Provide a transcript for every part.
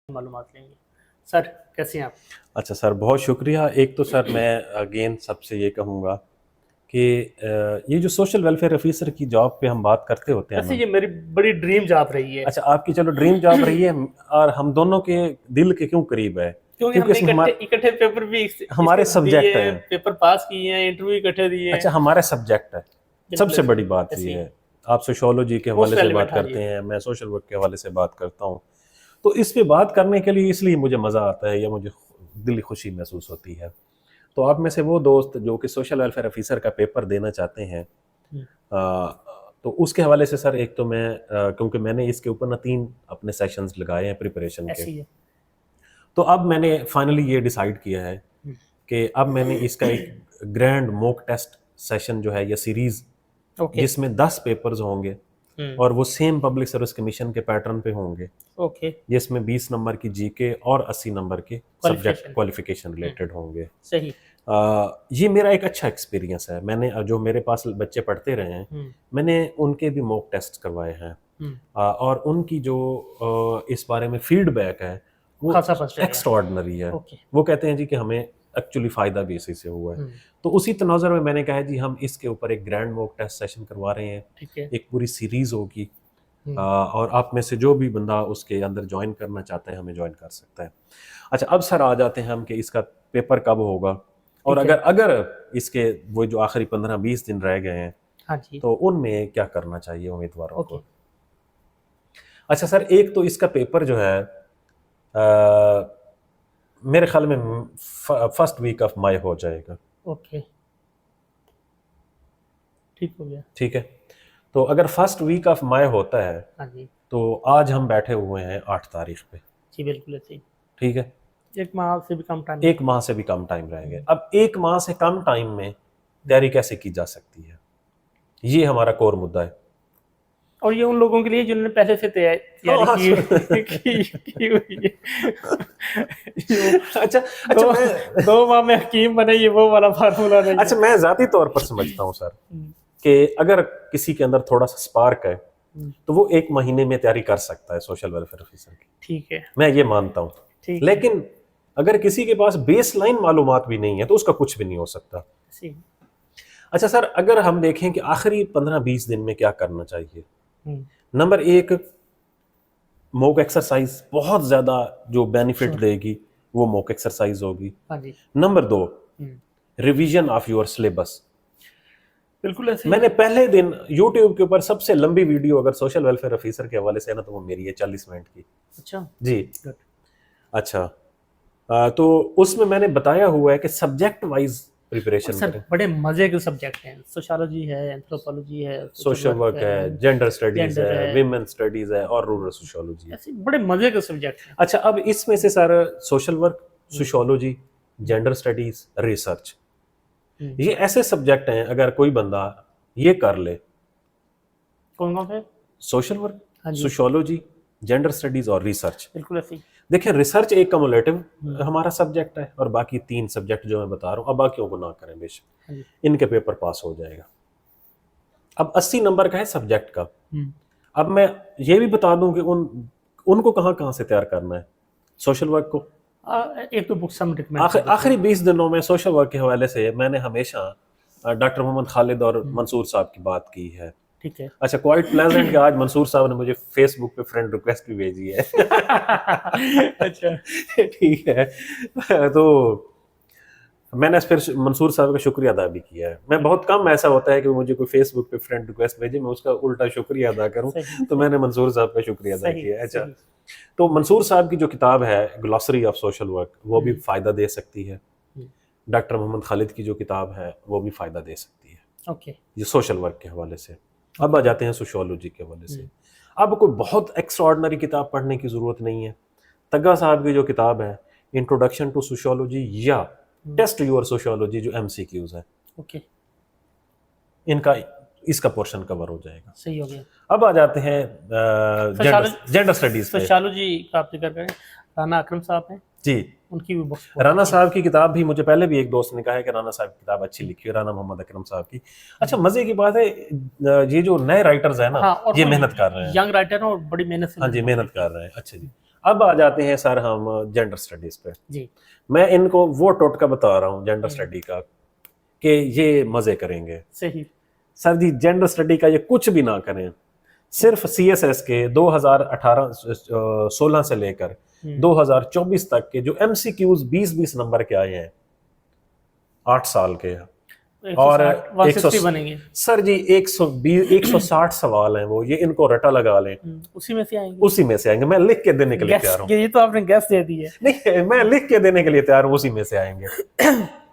मालूमात लेंगे। सर कैसे हैं आप? अच्छा सर, बहुत शुक्रिया। एक तो सर मैं अगेन सबसे ये कहूँगा कि ये जो सोशल वेलफेयर ऑफिसर की जॉब पे हम बात करते होते हैं वैसे मैम। ये मेरी बड़ी ड्रीम जॉब रही है। अच्छा, आपकी चलो ड्रीम जॉब रही है, और हम दोनों के दिल के क्यों करीब है? क्योंकि क्योंकि हमने इसमें इकट्ठे इकट्ठे पेपर भी इसके हमारे दिए सब्जेक्ट हैं, हैं। पेपर पास किए हैं, इंटरव्यू इकट्ठे दिए हैं। अच्छा, हमारे सब्जेक्ट है। बिल्कुल सबसे ऐसे बड़ी ही, बात ऐसे ये ही है। आप सोशियोलॉजी के मोस्ट हवाले से बात रेलिवेंट। हाँ जी। करते हैं, मैं सोशल वर्क के हवाले से बात करता हूँ। तो इस पे बात करने के लिए इसलिए मुझे मज़ा आता है या मुझे दिली खुशी महसूस होती है। तो आप में से वो दोस्त जो कि सोशल वेलफेयर ऑफिसर का पेपर देना चाहते हैं, तो उसके हवाले से सर, एक तो मैं क्योंकि मैंने इसके ऊपर ना 3 अपने सेशंस लगाए हैं प्रिपरेशन के, ऐसे ही है। तो अब मैंने फाइनली ये डिसाइड किया है कि अब मैंने इसका एक ग्रैंड मॉक टेस्ट सेशन जो है, या सीरीज, ओके। जिसमें 10 पेपर्स होंगे और वो सेम पब्लिक सर्विस कमीशन के पैटर्न पे होंगे, ओके। जिसमें 20 नंबर की जीके और 80 नंबर के सब्जेक्ट क्वालिफिकेशन। क्वालिफिकेशन रिलेटेड होंगे। सही। ये मेरा एक अच्छा एक्सपीरियंस है। मैंने जो मेरे पास बच्चे पढ़ते रहे हैं, मैंने उनके भी मॉक टेस्ट करवाए हैं, और उनकी जो इस बारे में फीडबैक है वो खासा फर्स्ट रहेगा। एक्स्ट्राऑर्डिनरी है। ओके। वो कहते हैं जी कि हमें एक्चुअली फ़ायदा भी इसी से हुआ है। तो उसी तनाज़ुर में मैंने कहा है जी, हम इसके ऊपर एक ग्रैंड मॉक टेस्ट सेशन करवा रहे हैं। ठीक है। एक पूरी सीरीज़ होगी, और आप में से जो भी बंदा उसके अंदर ज्वाइन करना चाहता है, हमें ज्वाइन कर सकता है। अच्छा, अब सर आ जाते हैं हम कि इसका पेपर कब होगा, और ठीक है। अगर इसके वो जो आखिरी 15-20 दिन रह गए हैं, हाँ जी। तो उनमें क्या करना चाहिए उम्मीदवारों ओके। को? अच्छा सर, एक तो इसका पेपर जो है, अ, मेरे ख्याल में फर्स्ट वीक ऑफ मई हो जाएगा। ओके। ठीक हो गया। ठीक है, तो अगर फर्स्ट वीक ऑफ मई होता है, हाँ जी। तो आज हम बैठे हुए हैं 8 तारीख पे। जी बिल्कुल ऐसे ही। ठीक है, 1 माह से भी कम टाइम। 1 माह से भी कम टाइम रहेंगे। अब 1 माह से कम टाइम में तैयारी कैसे की जा सकती है, ये हमारा कोर मुद्दा है। और ये उन लोगों के लिए जिन्होंने पहले से तैयारी हाँ, की हुई है। अच्छा अच्छा, दो मैं 2 माह में हकीम बने, ये वो वाला फार्मूला नहीं अच्छा, है। मैं ज़ाती तौर पर समझता हूँ सर कि अगर किसी के अंदर थोड़ा सा स्पार्क है, तो वो 1 महीने में तैयारी कर सकता है सोशल वेलफेयर ऑफिसर की। ठीक है। मैं ये मानता हूँ। ठीक है। लेकिन अगर किसी के पास बेस लाइन मालूमात भी नहीं है, तो उसका कुछ भी नहीं हो सकता। सही। अच्छा सर, अगर हम देखें कि आखिरी 15-20 दिन में क्या करना चाहिए, नंबर 1, मॉक एक्सरसाइज बहुत ज़्यादा जो बेनिफिट श्योर। देगी, वो मॉक एक्सरसाइज होगी। हाँ जी। Number 2, revision of your syllabus. बिल्कुल ऐसे ही। मैंने पहले दिन यूट्यूब के ऊपर सबसे लंबी वीडियो अगर सोशल वेलफेयर ऑफिसर के हवाले से है ना, तो वो मेरी है 40 मिनट की। अच्छा। जी। गुड। अच्छा, तो उसमें मैंने बताया हुआ है कि सब्जेक्ट वाइज और प्रिपरेशन सर करें। बड़े मजे के सब्जेक्ट हैं। सोशियोलॉजी है, एंथ्रोपोलॉजी है, सोशल वर्क है, जेंडर स्टडीज जेंडर है, है, विमेन स्टडीज है, और रूरल सोशियोलॉजी है। ऐसे बड़े मजे के सब्जेक्ट हैं। अच्छा, अब इसमें से sir, social work, sociology, gender studies, research, ये ऐसे सब्जेक्ट हैं, अगर कोई बंदा ये कर ले, कौन कौन से? सोशल वर्क, हाँ जी। सोशियोलॉजी, जेंडर स्टडीज और रिसर्च। बिल्कुल ऐसे ही। देखिए, रिसर्च एक कम्युलेटिव हमारा सब्जेक्ट है, और बाकी 3 सब्जेक्ट जो मैं बता रहा हूँ, अब बाकियों को ना करें बेशक, हाँ जी। इनके पेपर पास हो जाएगा। अब 80 नंबर का है सब्जेक्ट का। अब मैं ये भी बता दूं कि उनको कहाँ कहाँ से तैयार करना है सोशल वर्क को। एक तो बुक्स हम रिकमेंड कर देते आखिरी हैं। 20 दिनों में सोशल वर्क के हवाले से मैंने हमेशा डॉक्टर मोहम्मद खालिद और मंसूर साहब की बात की है। ठीक है। अच्छा, क्वाइट प्लेजेंट के आज मंसूर साहब ने मुझे फेसबुक पे फ्रेंड रिक्वेस्ट भी भेजी है। अच्छा। ठीक है, तो मैंने फिर मंसूर साहब का शुक्रिया अदा भी किया है। मैं बहुत कम ऐसा होता है कि मुझे कोई फेसबुक पे फ्रेंड रिक्वेस्ट भेजे, मैं उसका उल्टा शुक्रिया अदा करूं, तो मैंने मंसूर साहब का शुक्रिया अदा सही किया है। अच्छा, सही। तो मंसूर साहब की जो किताब है ग्लॉसरी ऑफ सोशल वर्क, वो भी फ़ायदा दे सकती है। डॉक्टर मोहम्मद खालिद की जो किताब है, वो भी फ़ायदा दे सकती है ओके। ये सोशल वर्क के हवाले से। अब आ जाते हैं सोशियोलॉजी के हवाले से। अब कोई बहुत एक्स्ट्राऑर्डिनरी किताब पढ़ने की ज़रूरत नहीं है। तग्गा साहब की जो किताब है, इंट्रोडक्शन टू सोशियोलॉजी या टेस्ट योर सोशियोलॉजी, जो MCQs है, ओके। इनका इसका पोर्शन कवर हो जाएगा। सही हो गया। अब आ जाते हैं जेंडर स्टडीज पे। सोशियोलॉजी का आप जिक्र करें, राना अकरम साहब हैं, जी, उनकी भी बुक्स राना साहब की किताब भी, मुझे पहले भी एक दोस्त ने कहा है कि राना साहब की किताब अच्छी लिखी है, राना मोहम्मद अकरम साहब की। अच्छा, मजे की बात है, ये जो नए राइटर्स हैं ना, हाँ, और ये मेहनत कर रहे हैं। यंग राइटर और बड़ी मेहनत से हाँ जी, मेहनत कर रहे हैं। अच्छा जी, अब आ जाते हैं सर हम जेंडर स्टडीज पे। जी। मैं इनको वो टोटका बता रहा हूँ जेंडर स्टडी का कि ये मजे करेंगे। सही। सर जी जेंडर स्टडी का ये कुछ भी ना करें, सिर्फ CSS के 2018-16 से लेकर 2024 तक के जो MCQs 20-20 नंबर के आए हैं 8 साल के, और 160 बनेंगे सर जी 120 160 सवाल हैं वो, ये इनको रटा लगा लें, उसी में से आएंगे। उसी में से आएंगे। मैं लिख के देने के लिए तैयार हूँ। ये तो आपने गैस दे दी है। नहीं, मैं लिख के देने के लिए तैयार हूँ, उसी में से आएंगे।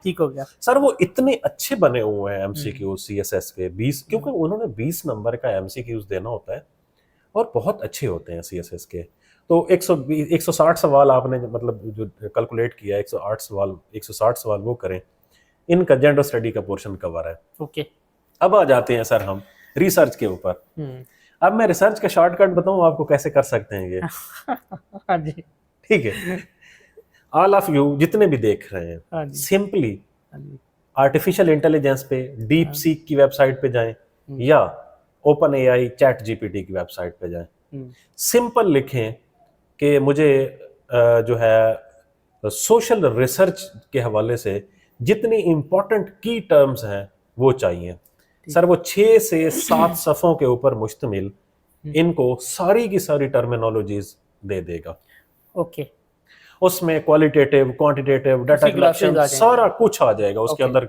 ठीक हो गया सर। वो इतने अच्छे बने हुए हैं MCQ CSS के 20, क्योंकि उन्होंने 20 नंबर का MCQs देना होता है और बहुत अच्छे होते हैं CSS के। तो 120 160 सवाल आपने मतलब जो कैलकुलेट किया, 160 सवाल वो करें, इनका जेंडर स्टडी का पोर्शन कवर है। ओके। अब आ जाते हैं सर हम रिसर्च के ऊपर। अब मैं रिसर्च का शॉर्टकट बताऊं आपको कैसे कर सकते हैं ये। हाँ जी। ठीक है, ऑल ऑफ यू जितने भी देख रहे हैं, सिंपली आर्टिफिशियल इंटेलिजेंस पे डीप सीक की वेबसाइट पे जाएं या ओपन AI ChatGPT की वेबसाइट पे जाएं। सिंपल लिखें कि मुझे जो है सोशल रिसर्च के हवाले से जितनी इंपॉर्टेंट की टर्म्स हैं वो चाहिए। सर वो 6 से 7 सफ़ों के ऊपर मुश्तमिल इनको सारी की सारी टर्मिनोलॉजीज दे देगा। ओके। उसमें क्वालिटेटिव, क्वांटिटेटिव, डाटा कलेक्शन सारा कुछ आ जाएगा उसके अंदर।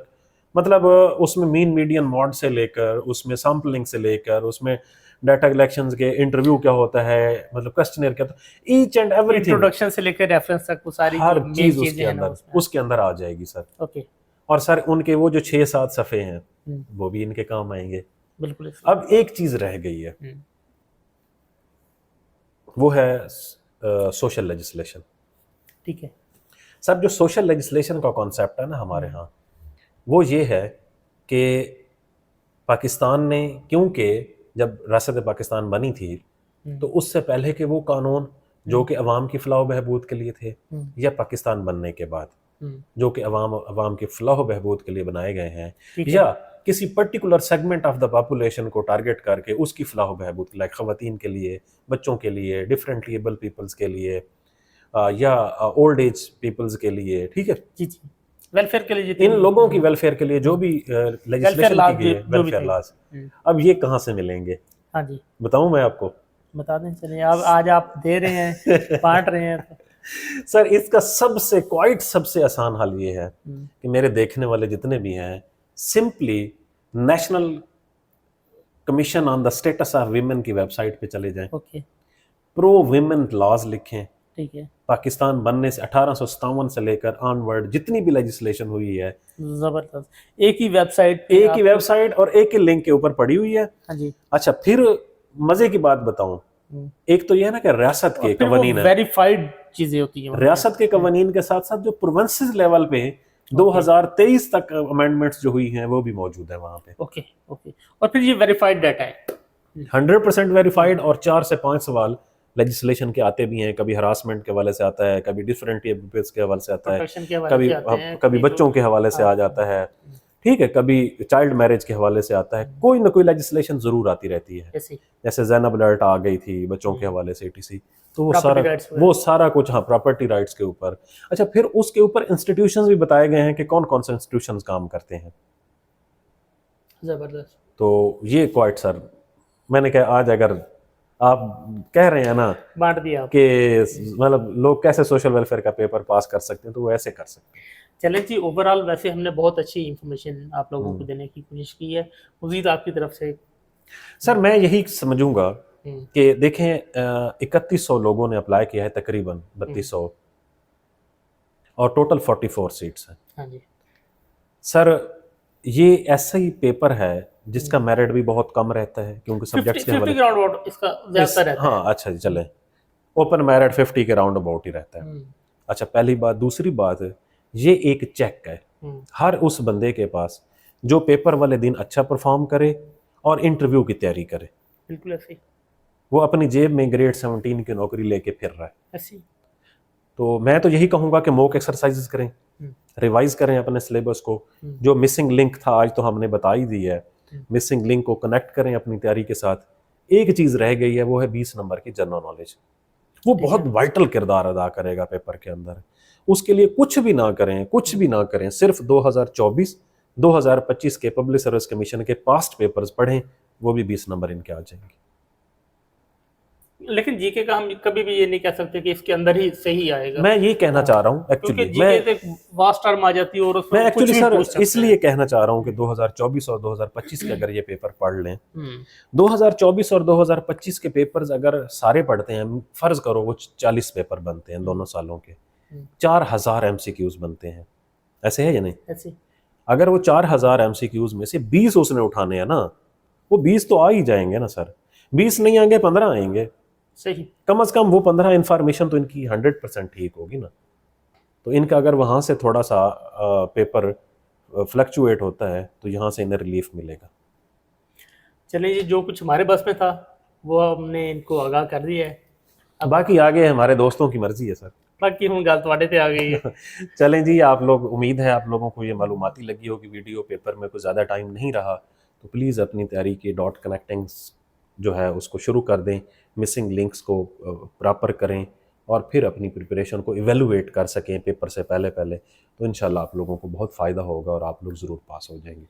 मतलब उसमें मीन मीडियन मॉड से लेकर, उसमें सैम्पलिंग से लेकर, उसमें डाटा कलेक्शंस के इंटरव्यू क्या होता है, मतलब क्वेश्चनर क्या होता है, ईच एंड एवरीथिंग, इंट्रोडक्शन से लेकर रेफरेंस तक वो सारी हर चीज उसके अंदर आ जाएगी सर। ओके। और सर उनके वो जो 6-7 सफ़े हैं वो भी इनके काम आएंगे। बिल्कुल। अब एक चीज रह गई है, वो है सोशल लेजिस्लेशन। ठीक है सर। जो सोशल लेजिस्लेशन का कॉन्सेप्ट है ना हमारे यहाँ, वो ये है कि पाकिस्तान ने, क्योंकि जब रियासत पाकिस्तान बनी थी तो उससे पहले के वो कानून जो कि अवाम की फलाह बहबूद के लिए थे, या पाकिस्तान बनने के बाद जो कि अवाम की फलाह बहबूद के लिए बनाए गए हैं, या किसी particular segment of the population को टारगेट करके उसकी फलाह बहबूद, लाइक ख़वातीन के लिए, बच्चों के लिए, डिफरेंटली एबल पीपल्स के लिए, या ओल्ड एज पीपल्स के लिए, ठीक है जी जी, वेलफेयर के लिए, इन लोगों की वेलफेयर के लिए जो भी लेजिस्लेशन की गई है, वेलफेयर लॉज, अब ये कहाँ से मिलेंगे? हाँ जी, बताऊं मैं आपको? बता दें। चलिए, अब आज आप दे रहे हैं, बांट रहे हैं तो। सर इसका सबसे आसान हल ये है कि मेरे देखने वाले जितने भी हैं, simply national commission on the status of women की वेबसाइट पे चले जाएं। ओके। प्रो वीमेन लॉज लिखें। ठीक है। पाकिस्तान बनने से 1857 से लेकर ऑनवर्ड जितनी भी लेजिस्लेशन हुई है, जबरदस्त, एक ही वेबसाइट और एक ही लिंक के ऊपर पड़ी हुई है। हाँ जी। अच्छा, फिर मजे की बात बताऊं, एक तो ये है ना कि रियासत के कवानीन, वेरीफाइड चीजें होती हैं, रियासत के कवानीन के साथ साथ जो प्रोविंसेस लेवल पे 2023 तक अमेंडमेंट्स जो हुई हैं वो भी मौजूद है वहां पे। Okay okay. और फिर ये वेरीफाइड डाटा है, 100% वेरीफाइड, और 4 से 5 सवाल लेजिस्लेशन के आते भी हैं। कभी हरासमेंट के हवाले से आता है, कभी डिफरेंट के हवाले से आता है, कभी बच्चों के हवाले से आ जाता है, ठीक है, कभी चाइल्ड मैरिज के हवाले से आता है। कोई ना कोई लेजिस्लेशन जरूर आती रहती है, जैसे ज़ैनब अलर्ट आ गई थी बच्चों के हवाले से, ETC, तो वो सारा कुछ, हाँ, प्रॉपर्टी राइट्स के ऊपर। अच्छा, फिर उसके ऊपर इंस्टीट्यूशंस भी बताए गए हैं कि कौन कौन से इंस्टीट्यूशंस काम करते हैं। जबरदस्त। तो ये क्वाइट सर, मैंने कहा आज अगर आप कह रहे हैं ना बांट दिया कि मतलब लोग कैसे सोशल वेलफेयर का पेपर पास कर सकते हैं, तो वो ऐसे कर सकते हैं। चलें जी, ओवरऑल वैसे हमने बहुत अच्छी इंफॉर्मेशन आप लोगों को देने की कोशिश की है। मज़ीद आपकी तरफ से? सर मैं यही समझूंगा कि देखें, 3100 लोगों ने अप्लाई किया है, तकरीबन 3200, और टोटल 44 सीट्स हैं। हाँ जी सर, ये ऐसा ही पेपर है जिसका मेरिट भी बहुत कम रहता है, क्योंकि सब्जेक्ट्स के हवाले इसका ज्यादा रहता है। हाँ, अच्छा जी, चले, ओपन मेरिट 50 के राउंड अबाउट ही रहता है। अच्छा, पहली बात। दूसरी बात, ये एक चेक है हर उस बंदे के पास जो पेपर वाले दिन अच्छा परफॉर्म करे और इंटरव्यू की तैयारी करे। बिल्कुल ऐसे, वो अपनी जेब में ग्रेड 17 की नौकरी लेके फिर रहा है ऐसे। तो मैं तो यही कहूँगा कि मॉक एक्सरसाइजेस करें, रिवाइज करें अपने सिलेबस को। जो मिसिंग लिंक था आज तो हमने बता ही दी है, मिसिंग लिंक को कनेक्ट करें अपनी तैयारी के साथ। एक चीज़ रह गई है, वो है 20 नंबर की जनरल नॉलेज। वो बहुत वाइटल किरदार अदा करेगा पेपर के अंदर। उसके लिए कुछ भी ना करें, कुछ भी ना करें, सिर्फ 2024 2025 के पब्लिक सर्विस कमीशन के पास्ट पेपर्स पढ़ें, वो भी 20 नंबर इनके आ जाएंगे। लेकिन जीके का हम कभी भी ये नहीं कह सकते कि इसके अंदर ही सही आएगा। मैं ये कहना चाह रहा हूँ क्योंकि एक्चुअली, जीके से वास्ट टर्म आ जाती है और उसमें मैं कुछ एक्चुअली भी सर पूछ सकते इसलिए हैं। कहना चाह रहा हूँ कि 2024 और 2025 के अगर ये पेपर पढ़ लें, हम्म, 2024 और 2025 के पेपर्स अगर सारे पढ़ते हैं, फर्ज करो वो 40 पेपर बनते हैं दोनों सालों के, 4000 एमसीक्यूज बनते हैं, ऐसे है या नहीं? ऐसे अगर वो 4000 एमसीक्यूज में से 20 उसने उठाने हैं ना, वो 20 तो आ ही जाएंगे ना सर। 20 नहीं आएंगे 15 आएंगे, सही। कम से कम वो 15 इंफॉर्मेशन तो इनकी 100% ठीक होगी ना। तो इनका अगर वहाँ से थोड़ा सा पेपर फ्लक्चुएट होता है तो यहाँ से इन्हें रिलीफ मिलेगा। चलिए जी, जो कुछ हमारे बस में था वो हमने इनको आगाह कर दिया है। अब बाकी आगे हमारे दोस्तों की मर्जी है सर। बाकी हम गल तुहाडे ते आ गई है। चलें जी, आप लोग, उम्मीद है आप लोगों को ये मालूमाती लगी होगी वीडियो। पेपर में कुछ ज़्यादा टाइम नहीं रहा, तो प्लीज़ अपनी तैयारी के डॉट कनेक्टिंग्स जो है उसको शुरू कर दें, मिसिंग लिंक्स को प्रॉपर करें और फिर अपनी प्रिपरेशन को इवेलुएट कर सकें पेपर से पहले पहले, तो इंशाल्लाह आप लोगों को बहुत फ़ायदा होगा और आप लोग ज़रूर पास हो जाएंगे।